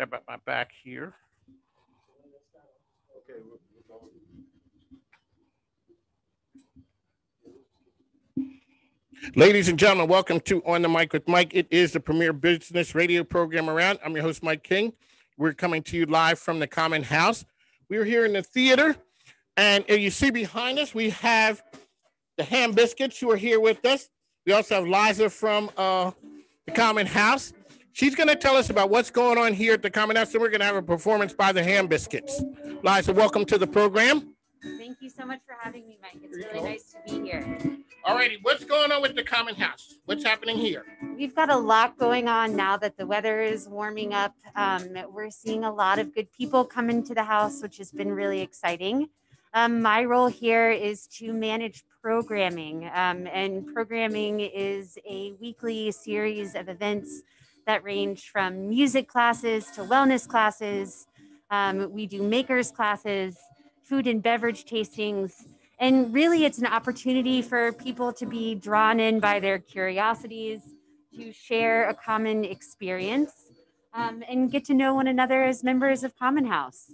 Sorry about my back here. Ladies and gentlemen, welcome to On the Mic with Mike. It is the premier business radio program around. I'm your host, Mike King. We're coming to you live from the Common House. We're here in the theater, and as you see behind us, we have the Ham Biscuits who are here with us. We also have Liza from the Common House. She's going to tell us about what's going on here at the Common House, and we're going to have a performance by the Ham Biscuits. Liza, welcome to the program. Thank you so much for having me, Mike. It's really nice to be here. All righty, what's going on with the Common House? What's happening here? We've got a lot going on now that the weather is warming up. We're seeing a lot of good people come into the house, which has been really exciting. My role here is to manage programming, and programming is a weekly series of events that range from music classes to wellness classes. We do makers classes, food and beverage tastings, and really it's an opportunity for people to be drawn in by their curiosities, to share a common experience, and get to know one another as members of Common House.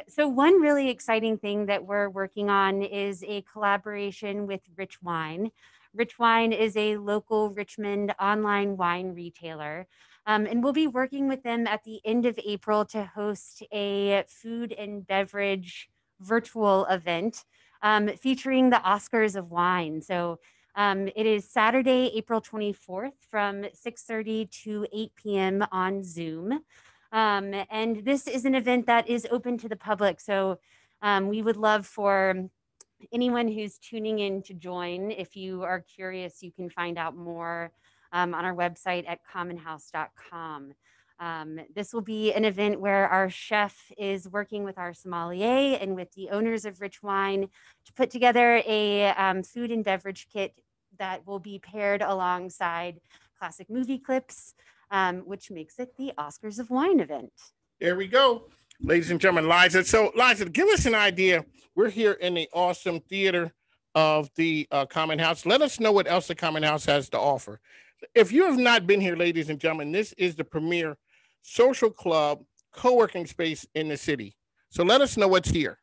So one really exciting thing that we're working on is a collaboration with Rich Wine. Rich Wine is a local Richmond online wine retailer. And we'll be working with them at the end of April to host a food and beverage virtual event featuring the Oscars of wine. So it is Saturday, April 24th from 6:30 to 8 p.m. on Zoom. And this is an event that is open to the public. So we would love for anyone who's tuning in to join. If you are curious, you can find out more on our website at commonhouse.com. This will be an event where our chef is working with our sommelier and with the owners of Rich Wine to put together a food and beverage kit that will be paired alongside classic movie clips, which makes it the Oscars of Wine event. There we go, ladies and gentlemen, Liza. So, Liza, give us an idea. We're here in the awesome theater of the Common House. Let us know what else the Common House has to offer. If you have not been here, ladies and gentlemen, this is the premier social club, co-working space in the city. So let us know what's here.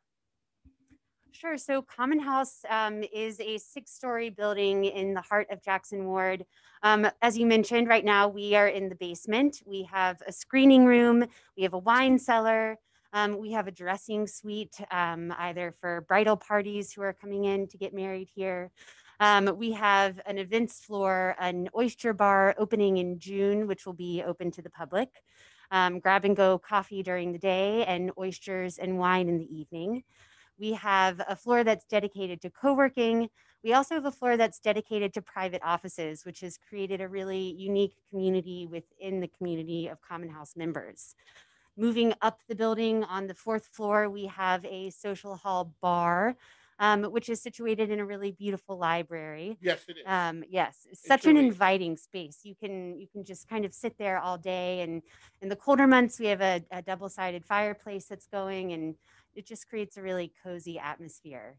Sure. So Common House is a 6-story building in the heart of Jackson Ward. As you mentioned, right now we are in the basement. We have a screening room. We have a wine cellar. We have a dressing suite, either for bridal parties who are coming in to get married here. We have an events floor, an oyster bar opening in June, which will be open to the public. Grab and go coffee during the day and oysters and wine in the evening. We have a floor that's dedicated to co-working. We also have a floor that's dedicated to private offices, which has created a really unique community within the community of Common House members. Moving up the building on the 4th floor, we have a social hall bar, which is situated in a really beautiful library. Yes, it is. Yes, such an inviting space. You can just kind of sit there all day. And in the colder months, we have a double-sided fireplace that's going, and it just creates a really cozy atmosphere.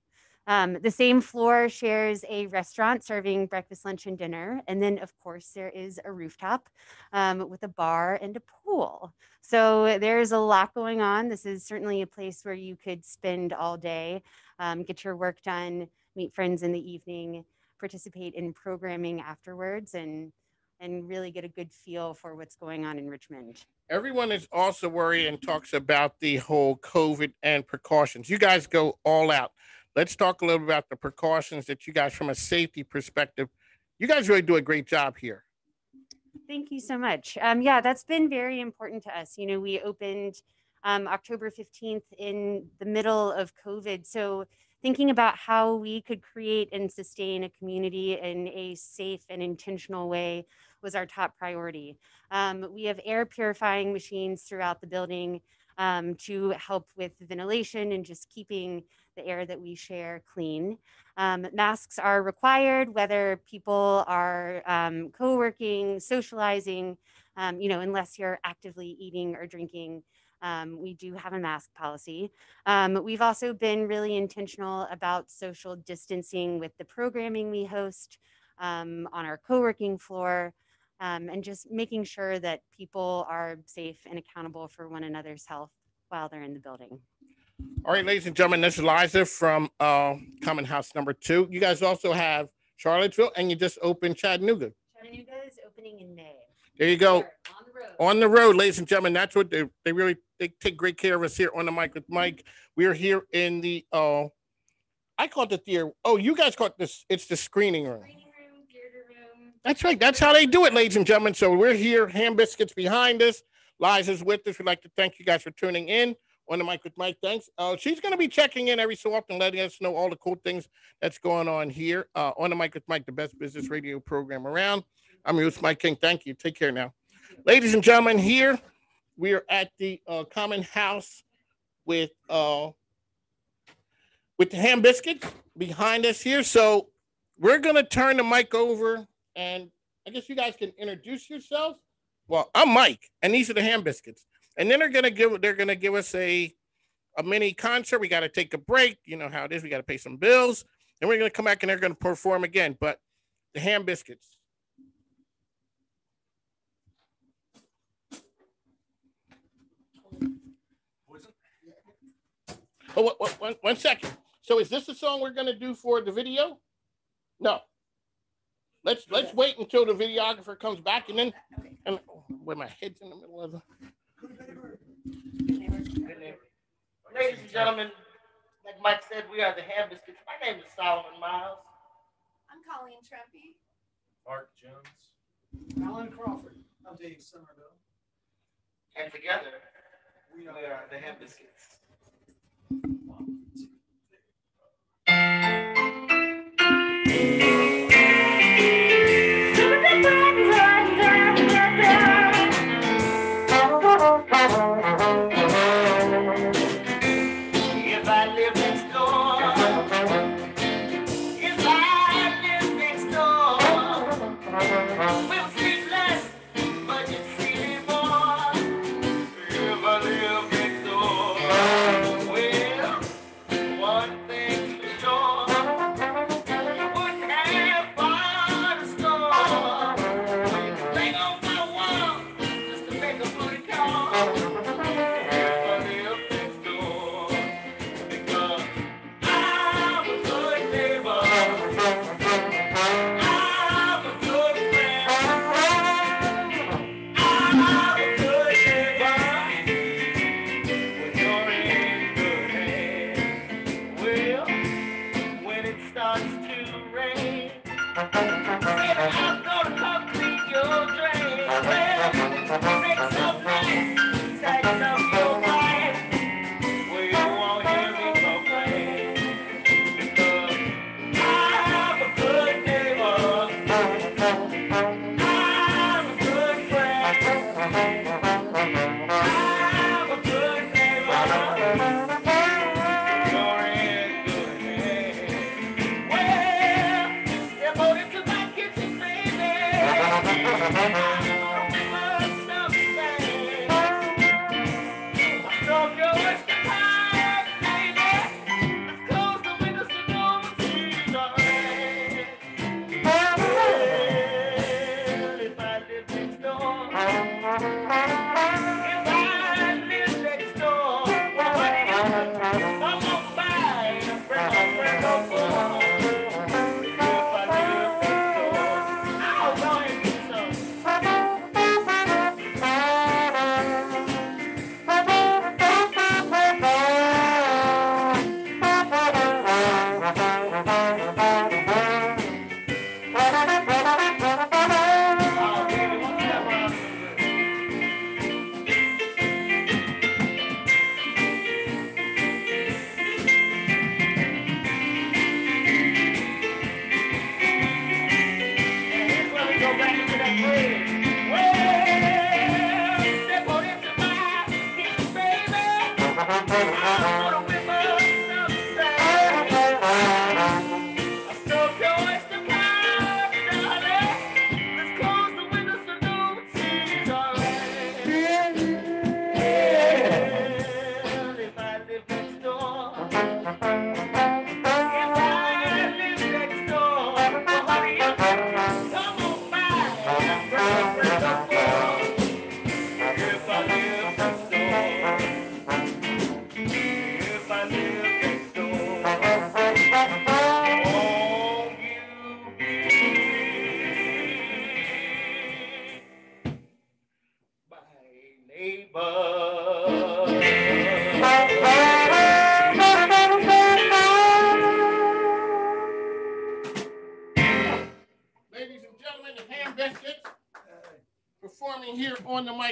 The same floor shares a restaurant serving breakfast, lunch, and dinner. And then, of course, there is a rooftop with a bar and a pool. So there's a lot going on. This is certainly a place where you could spend all day, get your work done, meet friends in the evening, participate in programming afterwards, and really get a good feel for what's going on in Richmond. Everyone is also worried and talks about the whole COVID and precautions. You guys go all out. Let's talk a little about the precautions that you guys, from a safety perspective, you guys really do a great job here. Thank you so much. Yeah, that's been very important to us. You know, we opened October 15th in the middle of COVID. So thinking about how we could create and sustain a community in a safe and intentional way was our top priority. We have air purifying machines throughout the building to help with ventilation and just keeping the air that we share clean. Masks are required, whether people are co-working, socializing, unless you're actively eating or drinking. We do have a mask policy. We've also been really intentional about social distancing with the programming we host on our co-working floor. and just making sure that people are safe and accountable for one another's health while they're in the building. All right, ladies and gentlemen, this is Liza from Common House number 2. You guys also have Charlottesville, and you just opened Chattanooga. Chattanooga is opening in May. There you go. On the road. On the road, ladies and gentlemen. That's what they take great care of us here on the mic with Mike. We are here in the I call it the theater. Oh, you guys call it this. It's the screening room. Theater room. That's right. That's how they do it, ladies and gentlemen. So we're here. Ham Biscuits behind us. Liza's with us. We'd like to thank you guys for tuning in on the mic with Mike. Thanks. She's going to be checking in every so often, letting us know all the cool things that's going on here on the mic with Mike, the best business radio program around. I'm your host, Mike King. Thank you. Take care now. Ladies and gentlemen, here we are at the Common House with the Ham Biscuits behind us here. So we're going to turn the mic over, and I guess you guys can introduce yourselves. Well, I'm Mike, and these are the Ham Biscuits. And then they're gonna give us a mini concert. We got to take a break. You know how it is. We got to pay some bills, and we're gonna come back and they're gonna perform again. But the Ham Biscuits. Oh, one second. So is this the song we're gonna do for the video? No. Let's wait until the videographer comes back, and then and where my head's in the middle of the. Ladies and gentlemen, like Mike said, we are the Ham Biscuits. My name is Solomon Miles. I'm Colleen Trempy. Art Jones. Alan Crawford. I'm Dave Somerville. And together, we are the Ham Biscuits.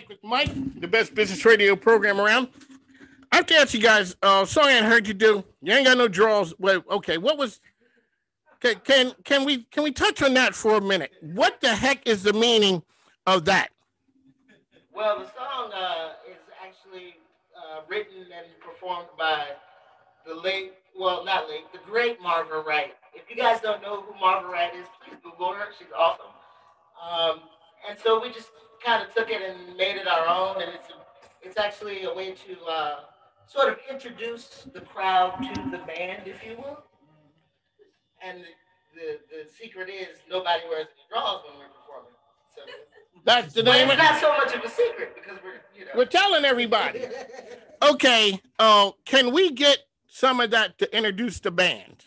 Mic with Mike, the best business radio program around. I have to ask you guys, song I heard you do. You ain't got no draws. Well, okay, what was? Can we touch on that for a minute? What the heck is the meaning of that? Well, the song is actually written and performed by the late, well, not late, the great Margaret Wright. If you guys don't know who Margaret Wright is, please Google her. She's awesome. And so we just kind of took it and made it our own, and it's actually a way to sort of introduce the crowd to the band, if you will. And the secret is nobody wears any drawers when we're performing. So that's the but name. It's not so much of a secret because we're telling everybody. Okay, can we get some of that to introduce the band?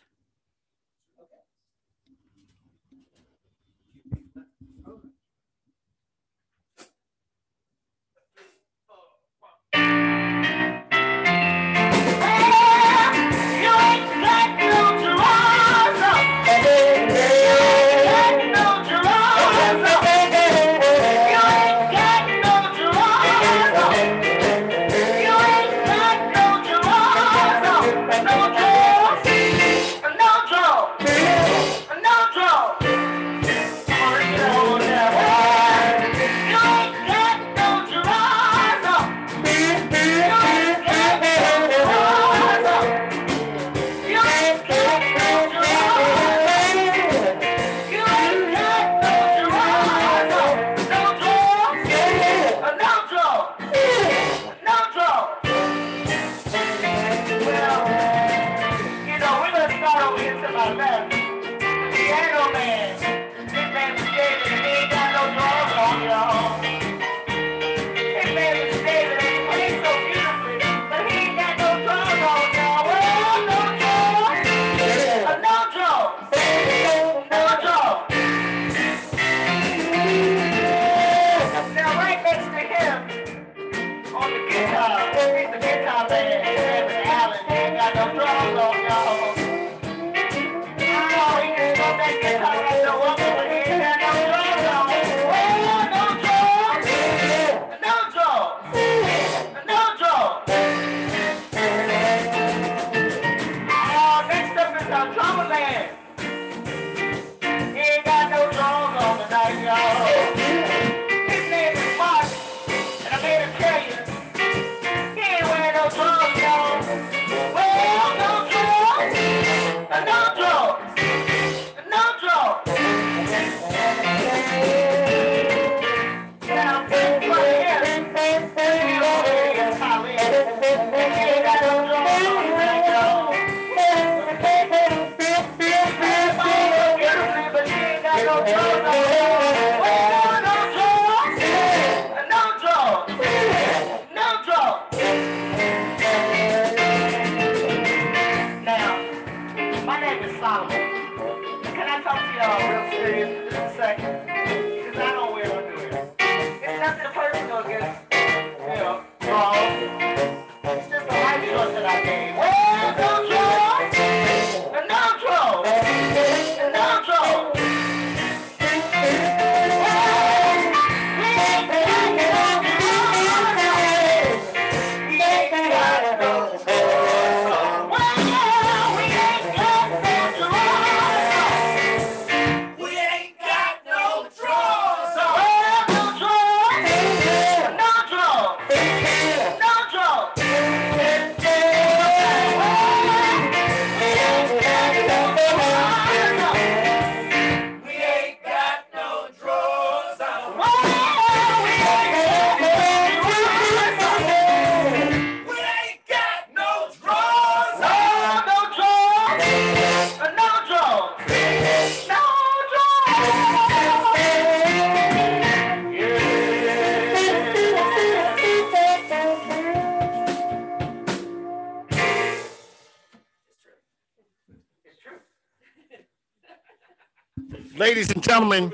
Ladies and gentlemen,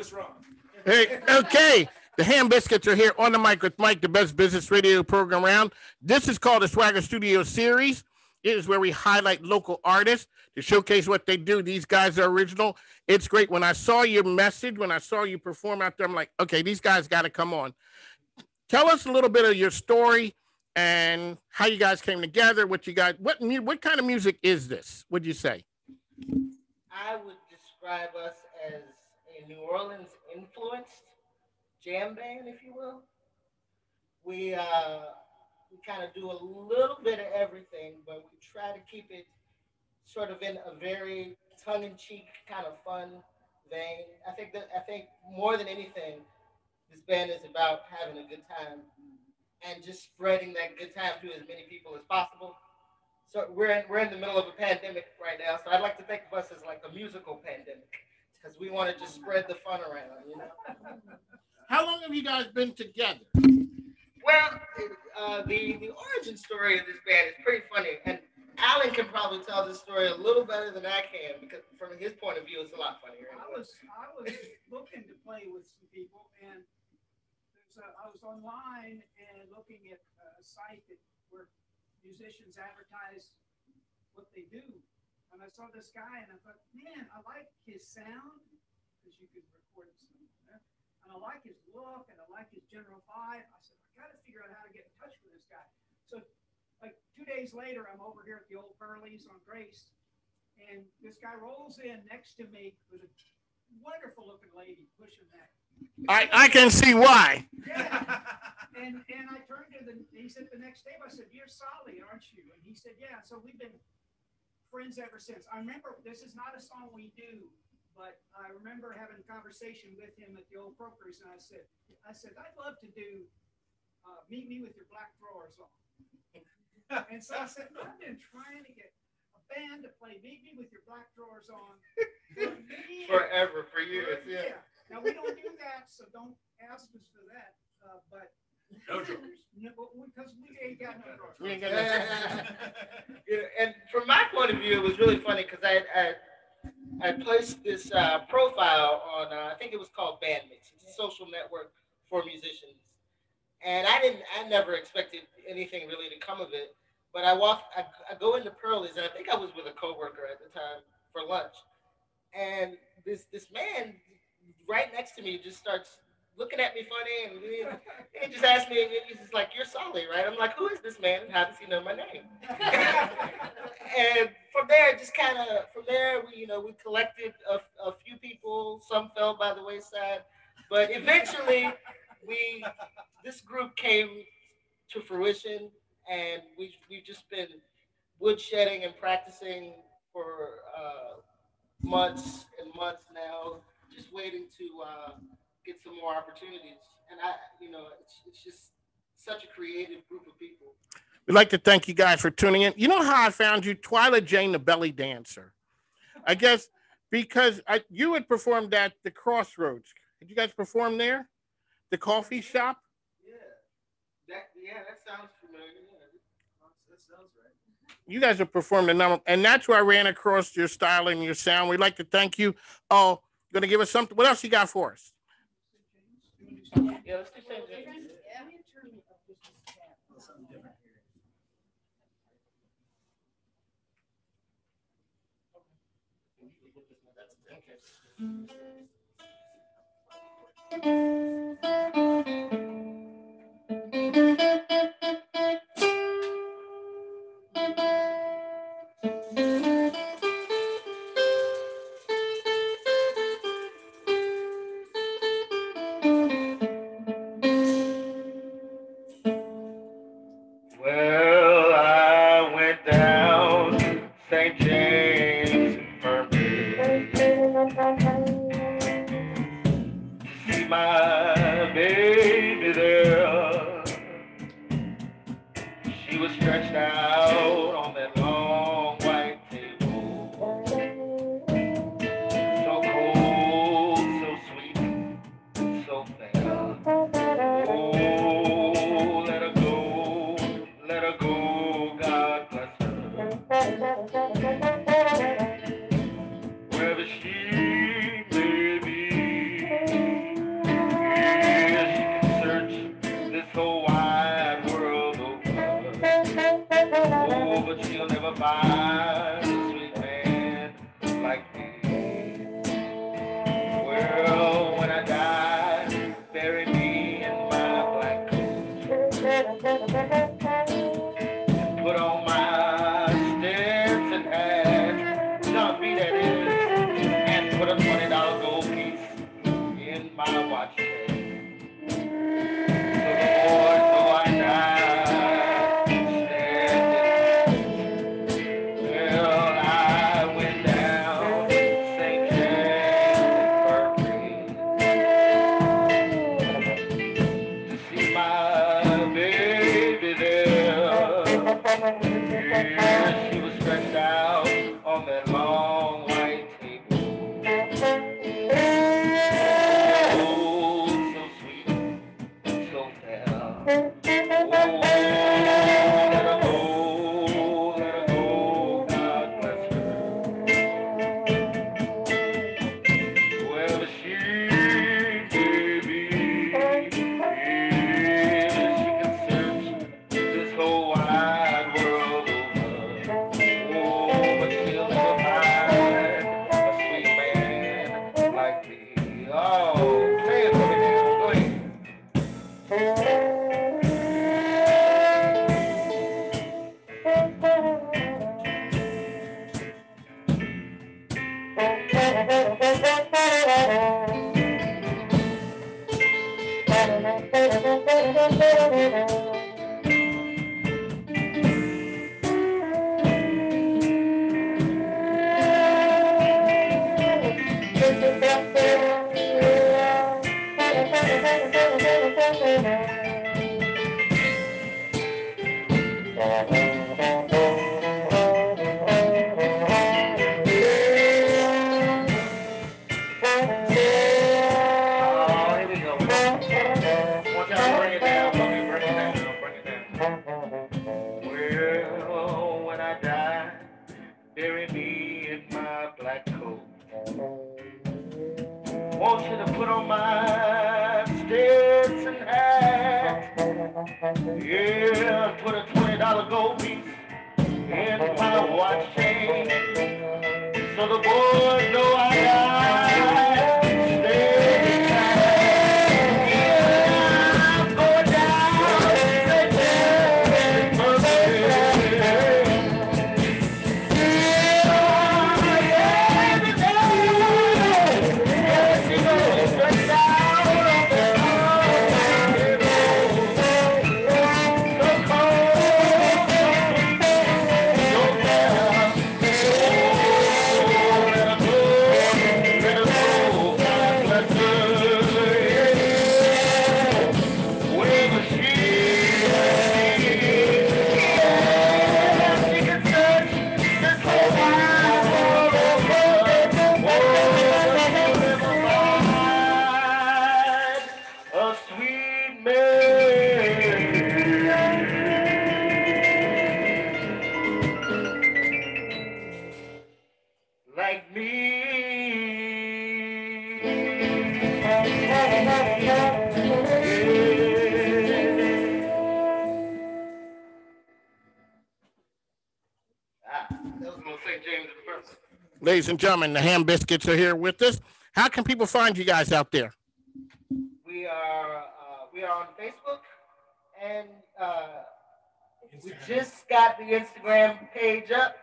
hey, okay, the Ham Biscuits are here on the mic with Mike, the best business radio program around. This is called the Swagger Studio Series. It is where we highlight local artists to showcase what they do. These guys are original. It's great. When I saw your message, when I saw you perform out there, I'm like, okay, these guys got to come on. tell us a little bit of your story and how you guys came together. What kind of music is this? Would you say? I would describe us as a New Orleans influenced jam band, if you will. We kind of do a little bit of everything, but we try to keep it sort of in a very tongue-in-cheek kind of fun vein. I think more than anything, this band is about having a good time and just spreading that good time to as many people as possible. So we're in the middle of a pandemic right now, so I'd like to think of us as like a musical pandemic because we want to just spread the fun around, you know. How long have you guys been together? Well, the origin story of this band is pretty funny, and Alan can probably tell this story a little better than I can because from his point of view, it's a lot funnier. I was looking to play with some people, and I was online and looking at a site where musicians advertise what they do, and I saw this guy, and I thought, man, I like his sound because you can record some, and I like his look, and I like his general vibe. I said, I got to figure out how to get in touch with this guy. So, like 2 days later, I'm over here at the old Pearlies on Grace, and this guy rolls in next to me with a wonderful looking lady pushing that. I can see why. Yeah. And I turned to he said the next day, I said, you're Solly, aren't you? And he said, yeah. So we've been friends ever since. I remember this is not a song we do, but I remember having a conversation with him at the old Brokers, and I said, I'd love to do Meet Me With Your Black Drawers On. And so I said, I've been trying to get a band to play Meet Me With Your Black Drawers On Forever, for years, yeah. Now we don't do that, so don't ask us for that. But No drawers. no, because we ain't got no drawers. We ain't got no- Yeah, and from my point of view, it was really funny because I placed this profile on I think it was called Bandmates. It's a social network for musicians, and I never expected anything really to come of it. But I go into Pearlie's, and I think I was with a coworker at the time for lunch, and this man right next to me just starts looking at me funny, and he just asked me, he's just like, "You're Solly, right?" I'm like, "Who is this man? And how does he know my name?" And from there, we collected a few people. Some fell by the wayside, but eventually, this group came to fruition, and we've just been woodshedding and practicing for months and months now, just waiting to get some more opportunities. And it's just such a creative group of people. We'd like to thank you guys for tuning in. You know how I found you? Twyla Jane, the belly dancer. I guess because you had performed at the Crossroads. Did you guys perform there? The coffee shop? That sounds familiar. Yeah. That sounds right. You guys have performed a number, and that's where I ran across your style and your sound. We'd like to thank you. Oh, going to give us something. What else you got for us? Yeah, let's do St. James. Well, I went down to St. James Infirmary to see my baby there. She was stretched out on that long white table, so cold, so sweet, so fair. Oh, let her go, God bless her. Wherever she may be, yeah, she can search this whole wide world over. Oh, but she'll never find a sweet man like me. Well, when I die, bury me in my black coat. put on my Stetson hat, John B that is, and put a $20 gold piece in my watch chain. So the boys know I died standing. Well, I went down to St. James to see my baby there. Yeah, she was stretched out on that long white table. Oh, so sweet, so fair. Oh, let her go, God bless her. Whoever she may be, yeah, she can search this whole wide world over. Oh, but she'll never find a sweet man like me. Oh, say it for me now. Go ahead. Oh, here we go. One time, bring it down, bring it down, bring it down. Well, when I die, bury me in my black coat. Want you to put on my Stetson hat. Yeah, put a $20 gold piece in my watch chain. So the boys know I got stay tight. Yeah, I'm going down, stay tight, a sweet man like me. Ah, that was little St. James the First. Ladies and gentlemen, the Ham Biscuits are here with us. How can people find you guys out there? We are on Facebook, and we just got the Instagram page up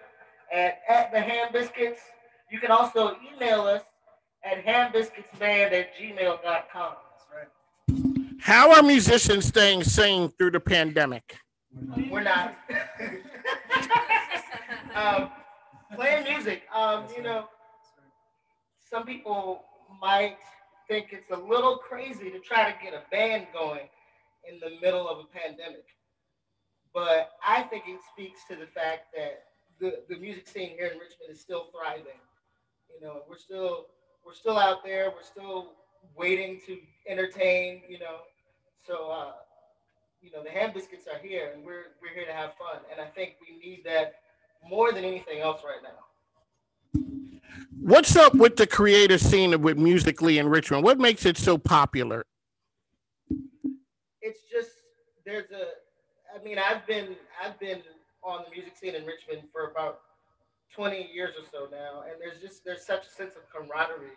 at the Ham Biscuits. You can also email us at hambiscuitsband@gmail.com. That's right. How are musicians staying sane through the pandemic? We're not. Playing music. Some people might think it's a little crazy to try to get a band going in the middle of a pandemic. But I think it speaks to the fact that the music scene here in Richmond is still thriving. We're still out there. We're still waiting to entertain. So the Ham Biscuits are here, and we're here to have fun. And I think we need that more than anything else right now. What's up with the creative scene with Musically in Richmond? What makes it so popular? It's just I've been on the music scene in Richmond for about 20 years or so now, and there's such a sense of camaraderie,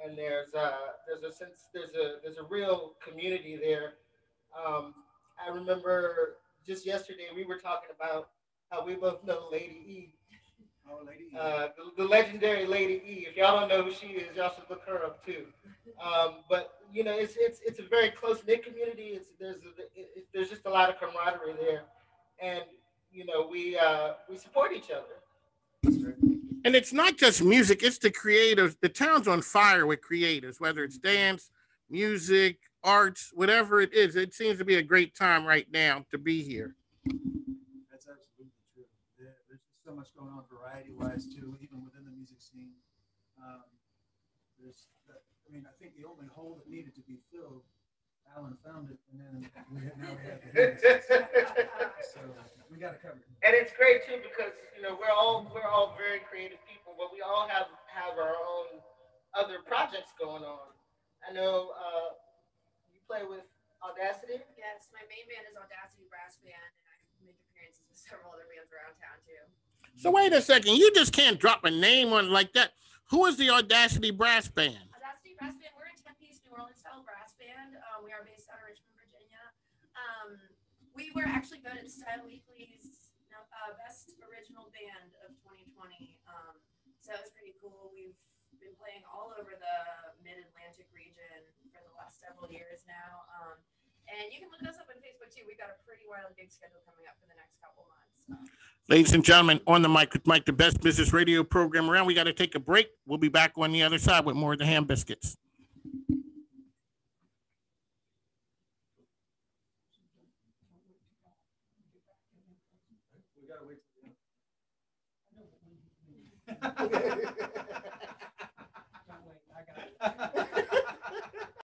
and there's a real community there. I remember just yesterday we were talking about we both know Lady E. Oh, Lady E. The legendary Lady E. If y'all don't know who she is, y'all should look her up too. But you know, it's a very close knit community. There's just a lot of camaraderie there, and you know, we support each other. And it's not just music, it's the creators. The town's on fire with creators, whether it's dance, music, arts, whatever it is. It seems to be a great time right now to be here. That's absolutely true. There's just so much going on variety-wise too, even within the music scene. I mean, I think the only hole that needed to be filled, Alan found it, and then now we have the hits. So we got it covered. And it's great too because you know we're all very creative people, but we all have our own other projects going on. I know you play with Audacity. Yes, my main band is Audacity Brass Band, and I make appearances with several other bands around town too. So wait a second, you just can't drop a name on like that. Who is the Audacity Brass Band? Audacity Brass Band, we're a 10-piece New Orleans style brass band. We are based out of Richmond, Virginia. We were actually voted Style Weekly's best original band of 2020. So it was pretty cool. We've been playing all over the Mid-Atlantic region for the last several years now. And you can look us up on Facebook too. We've got a pretty wild gig schedule coming up for the next couple months. Ladies and gentlemen, on the mic with Mike, the best business radio program around. We got to take a break. We'll be back on the other side with more of the Ham Biscuits. We gotta wait till the end.